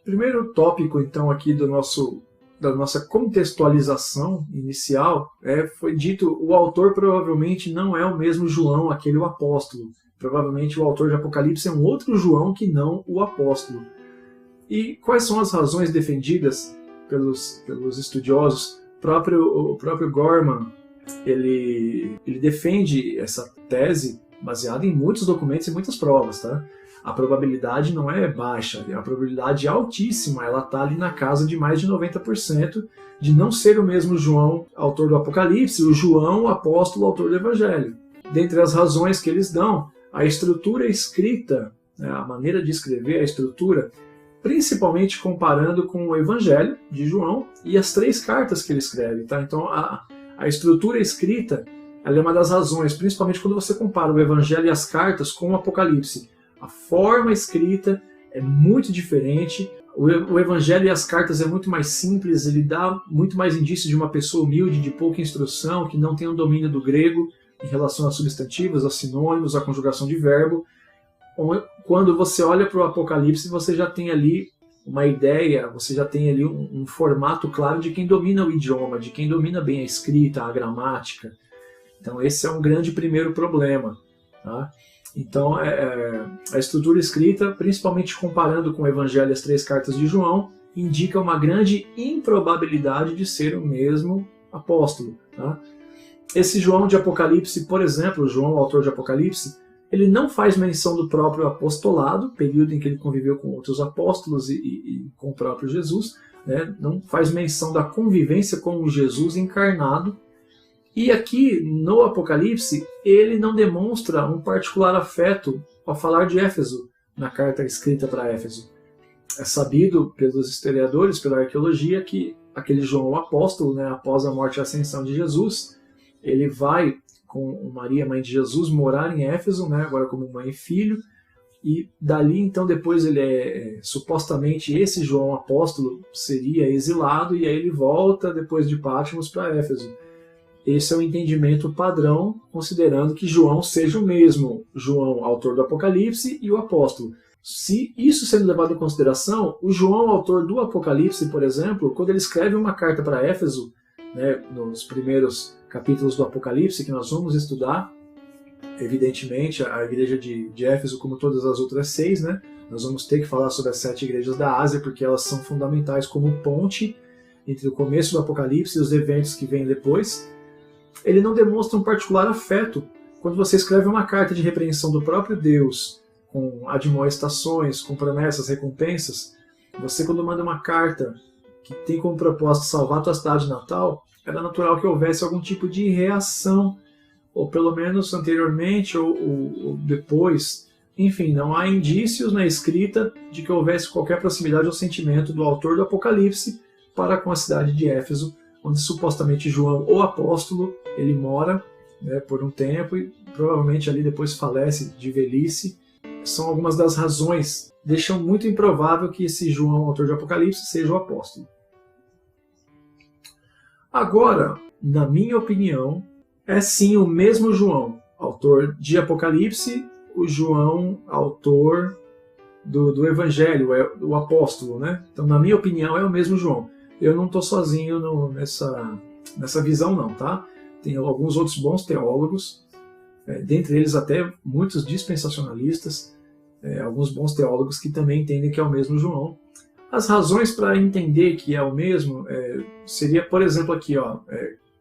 Primeiro tópico, então, aqui da nossa contextualização inicial, foi dito o autor provavelmente não é o mesmo João, aquele o apóstolo. Provavelmente o autor de Apocalipse é um outro João que não o apóstolo. E quais são as razões defendidas pelos estudiosos? O próprio Gorman, ele defende essa tese baseada em muitos documentos e muitas provas, tá? A probabilidade não é baixa, a probabilidade é altíssima, ela está ali na casa de mais de 90% de não ser o mesmo João, autor do Apocalipse, o João, apóstolo, autor do Evangelho. Dentre as razões que eles dão, a estrutura escrita, a maneira de escrever, a estrutura, principalmente comparando com o Evangelho de João e as 3 cartas que ele escreve. Tá? Então, a estrutura escrita ela é uma das razões, principalmente quando você compara o Evangelho e as cartas com o Apocalipse. A forma escrita é muito diferente, o Evangelho e as cartas é muito mais simples, ele dá muito mais indício de uma pessoa humilde, de pouca instrução, que não tem um domínio do grego em relação a substantivos, a sinônimos, a conjugação de verbo. Quando você olha para o Apocalipse, você já tem ali uma ideia, você já tem ali um formato claro de quem domina o idioma, de quem domina bem a escrita, a gramática. Então esse é um grande primeiro problema, tá? Então, a estrutura escrita, principalmente comparando com o Evangelho e as 3 cartas de João, indica uma grande improbabilidade de ser o mesmo apóstolo. Tá? Esse João de Apocalipse, por exemplo, João, autor de Apocalipse, ele não faz menção do próprio apostolado, período em que ele conviveu com outros apóstolos e com o próprio Jesus, né? Não faz menção da convivência com o Jesus encarnado. E aqui, no Apocalipse, ele não demonstra um particular afeto ao falar de Éfeso, na carta escrita para Éfeso. É sabido pelos historiadores, pela arqueologia, que aquele João o apóstolo, né, após a morte e a ascensão de Jesus, ele vai com Maria, mãe de Jesus, morar em Éfeso, né, agora como mãe e filho, e dali, então, depois ele supostamente esse João apóstolo seria exilado, e aí ele volta, depois de Patmos, para Éfeso. Esse é o entendimento padrão, considerando que João seja o mesmo João, autor do Apocalipse, e o apóstolo. Se isso sendo levado em consideração, o João, autor do Apocalipse, por exemplo, quando ele escreve uma carta para Éfeso, né, nos primeiros capítulos do Apocalipse, que nós vamos estudar, evidentemente, a igreja de Éfeso, como todas as outras 6, né, nós vamos ter que falar sobre as 7 igrejas da Ásia, porque elas são fundamentais como ponte entre o começo do Apocalipse e os eventos que vêm depois. Ele não demonstra um particular afeto. Quando você escreve uma carta de repreensão do próprio Deus, com admoestações, com promessas, recompensas, você quando manda uma carta que tem como propósito salvar a tua cidade natal, era natural que houvesse algum tipo de reação, ou pelo menos anteriormente ou depois. Enfim, não há indícios na escrita de que houvesse qualquer proximidade ou sentimento do autor do Apocalipse para com a cidade de Éfeso, onde supostamente João, o apóstolo, ele mora, né, por um tempo e provavelmente ali depois falece de velhice. São algumas das razões, deixam muito improvável que esse João, autor de Apocalipse, seja o apóstolo. Agora, na minha opinião, é sim o mesmo João, autor de Apocalipse, o João, autor do Evangelho, o apóstolo, né? Então, na minha opinião, é o mesmo João. Eu não estou sozinho nessa visão, não, tá? Tem alguns outros bons teólogos, dentre eles até muitos dispensacionalistas, alguns bons teólogos que também entendem que é o mesmo João. As razões para entender que é o mesmo seria, por exemplo, aqui,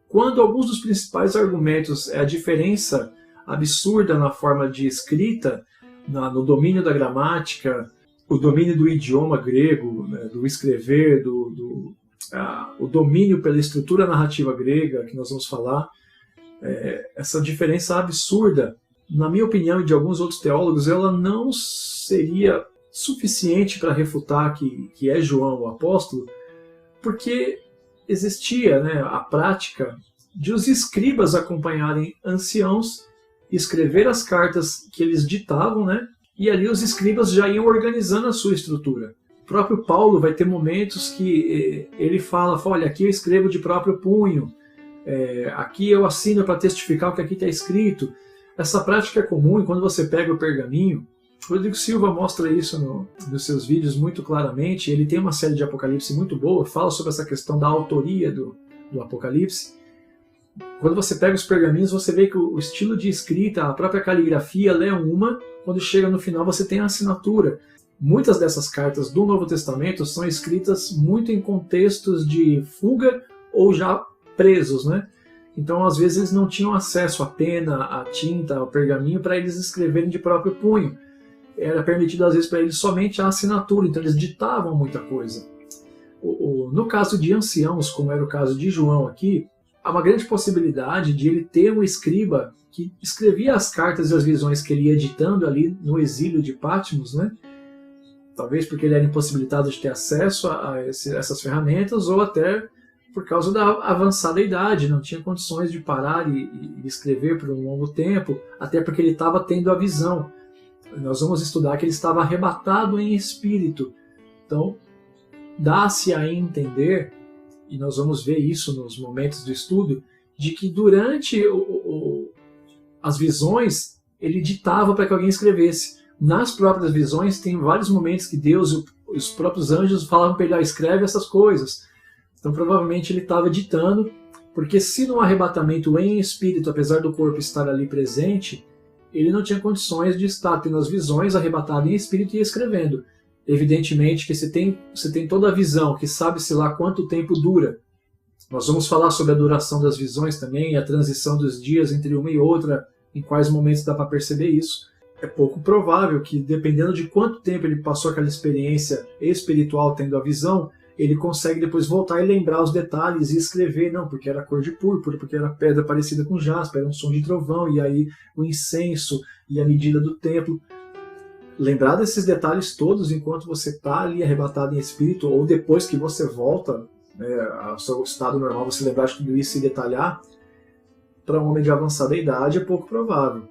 quando alguns dos principais argumentos é a diferença absurda na forma de escrita, no domínio da gramática, o domínio do idioma grego, né, do escrever, o domínio pela estrutura narrativa grega, que nós vamos falar, essa diferença absurda, na minha opinião e de alguns outros teólogos, ela não seria suficiente para refutar que é João o apóstolo, porque existia, né, a prática de os escribas acompanharem anciãos, escrever as cartas que eles ditavam, né, e ali os escribas já iam organizando a sua estrutura. O próprio Paulo vai ter momentos que ele fala, olha, aqui eu escrevo de próprio punho, aqui eu assino para testificar o que aqui está escrito. Essa prática é comum e quando você pega o pergaminho, o Rodrigo Silva mostra isso nos seus vídeos muito claramente. Ele tem uma série de Apocalipse muito boa, fala sobre essa questão da autoria do Apocalipse. Quando você pega os pergaminhos, você vê que o estilo de escrita, a própria caligrafia, ela é uma. Quando chega no final, você tem a assinatura. Muitas dessas cartas do Novo Testamento são escritas muito em contextos de fuga ou já presos, né? Então, às vezes, eles não tinham acesso à pena, à tinta, ao pergaminho para eles escreverem de próprio punho. Era permitido, às vezes, para eles somente a assinatura, então eles ditavam muita coisa. No caso de anciãos, como era o caso de João aqui, há uma grande possibilidade de ele ter um escriba que escrevia as cartas e as visões que ele ia ditando ali no exílio de Patmos, né? Talvez porque ele era impossibilitado de ter acesso a essas ferramentas, ou até por causa da avançada idade, não tinha condições de parar e escrever por um longo tempo, até porque ele estava tendo a visão. Nós vamos estudar que ele estava arrebatado em espírito. Então, dá-se a entender, e nós vamos ver isso nos momentos do estudo, de que durante as visões ele ditava para que alguém escrevesse. Nas próprias visões tem vários momentos que Deus e os próprios anjos falavam para ele, escreve essas coisas. Então provavelmente ele estava ditando, porque se no arrebatamento em espírito, apesar do corpo estar ali presente, ele não tinha condições de estar tendo as visões, arrebatado em espírito e escrevendo. Evidentemente que você tem toda a visão, que sabe-se lá quanto tempo dura. Nós vamos falar sobre a duração das visões também, a transição dos dias entre uma e outra, em quais momentos dá para perceber isso. É pouco provável que, dependendo de quanto tempo ele passou aquela experiência espiritual tendo a visão, ele consegue depois voltar e lembrar os detalhes e escrever, não, porque era cor de púrpura, porque era pedra parecida com jaspe, era um som de trovão, e aí o incenso e a medida do templo. Lembrar desses detalhes todos enquanto você está ali arrebatado em espírito, ou depois que você volta ao seu estado normal, você lembrar de tudo isso e detalhar, para um homem de avançada idade é pouco provável.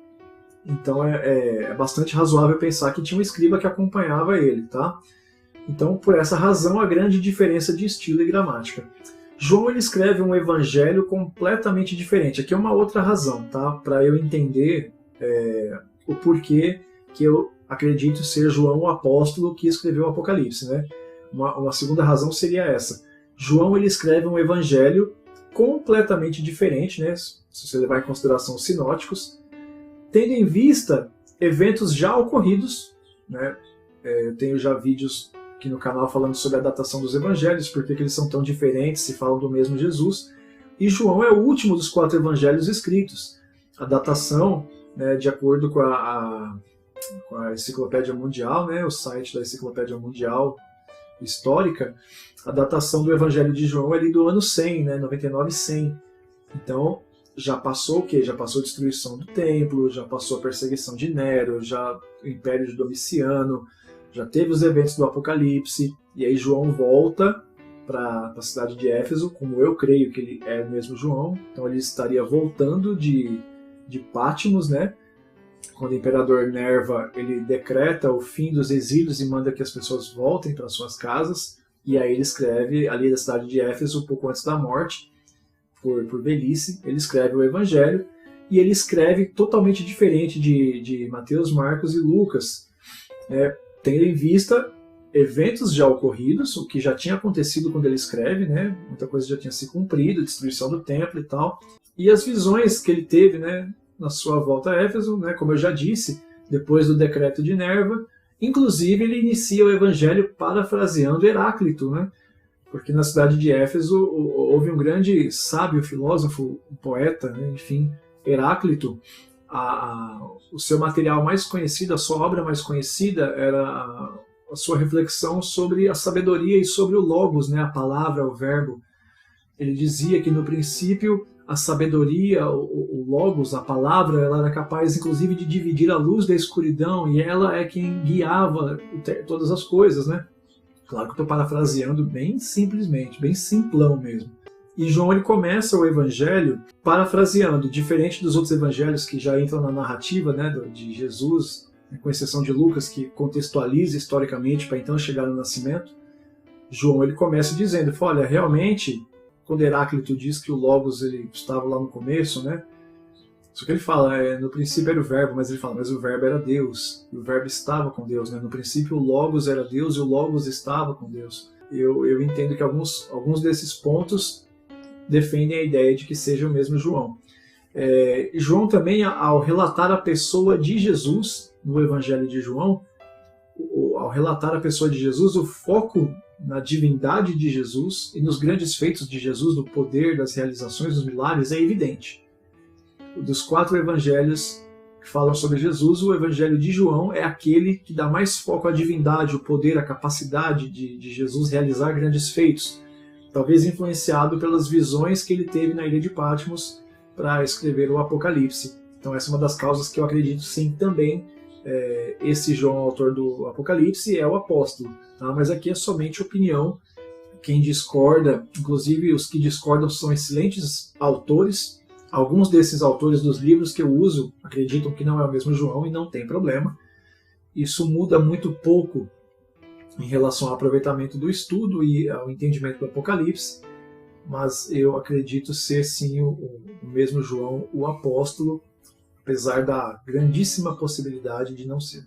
Então é bastante razoável pensar que tinha um escriba que acompanhava ele, tá? Então, por essa razão, a grande diferença de estilo e gramática. João ele escreve um evangelho completamente diferente. Aqui é uma outra razão, tá? Para eu entender o porquê que eu acredito ser João o apóstolo que escreveu o Apocalipse, né? Uma segunda razão seria essa. João ele escreve um evangelho completamente diferente, né? Se você levar em consideração os sinóticos, tendo em vista eventos já ocorridos, né? Eu tenho já vídeos aqui no canal falando sobre a datação dos evangelhos, por que eles são tão diferentes, se falam do mesmo Jesus. E João é o último dos 4 evangelhos escritos. A datação, né, de acordo com a Enciclopédia Mundial, né, o site da Enciclopédia Mundial Histórica, a datação do Evangelho de João é ali do ano 100, né, 99 e 100. Então, já passou o quê? Já passou a destruição do templo, já passou a perseguição de Nero, já o Império de Domiciano, já teve os eventos do Apocalipse, e aí João volta para a cidade de Éfeso, como eu creio que ele é o mesmo João, então ele estaria voltando de Patmos, né? Quando o imperador Nerva ele decreta o fim dos exílios e manda que as pessoas voltem para suas casas, e aí ele escreve ali da cidade de Éfeso, pouco antes da morte, por velhice, ele escreve o Evangelho, e ele escreve totalmente diferente de Mateus, Marcos e Lucas, tendo em vista eventos já ocorridos, o que já tinha acontecido quando ele escreve, né? Muita coisa já tinha se cumprido, destruição do templo e tal, e as visões que ele teve, né, na sua volta a Éfeso, né, como eu já disse, depois do decreto de Nerva. Inclusive ele inicia o Evangelho parafraseando Heráclito, né? Porque na cidade de Éfeso houve um grande sábio, filósofo, poeta, né? Enfim, Heráclito. O seu material mais conhecido, a sua obra mais conhecida era a sua reflexão sobre a sabedoria e sobre o logos, né? A palavra, o verbo. Ele dizia que no princípio a sabedoria, o logos, a palavra, ela era capaz inclusive de dividir a luz da escuridão, e ela é quem guiava todas as coisas, né? Claro que eu estou parafraseando bem simplesmente, bem simplão mesmo. E João ele começa o evangelho parafraseando, diferente dos outros evangelhos que já entram na narrativa, né, de Jesus, com exceção de Lucas, que contextualiza historicamente para então chegar no nascimento. João ele começa dizendo, olha, realmente, quando Heráclito diz que o Logos ele estava lá no começo, né, Só que ele fala, no princípio era o verbo, mas ele fala, mas o verbo era Deus, e o verbo estava com Deus, né? No princípio o Logos era Deus e o Logos estava com Deus. Eu entendo que alguns desses pontos defendem a ideia de que seja o mesmo João. João também, ao relatar a pessoa de Jesus no Evangelho de João, ao relatar a pessoa de Jesus, o foco na divindade de Jesus e nos grandes feitos de Jesus, no poder das realizações dos milagres, é evidente. Dos 4 evangelhos que falam sobre Jesus, o Evangelho de João é aquele que dá mais foco à divindade, o poder, a capacidade de Jesus realizar grandes feitos, talvez influenciado pelas visões que ele teve na ilha de Patmos para escrever o Apocalipse. Então essa é uma das causas que eu acredito sim também. Esse João, autor do Apocalipse, é o apóstolo, tá? Mas aqui é somente opinião. Quem discorda, inclusive os que discordam são excelentes autores. Alguns desses autores dos livros que eu uso acreditam que não é o mesmo João e não tem problema. Isso muda muito pouco em relação ao aproveitamento do estudo e ao entendimento do Apocalipse, mas eu acredito ser sim o mesmo João, o apóstolo, apesar da grandíssima possibilidade de não ser.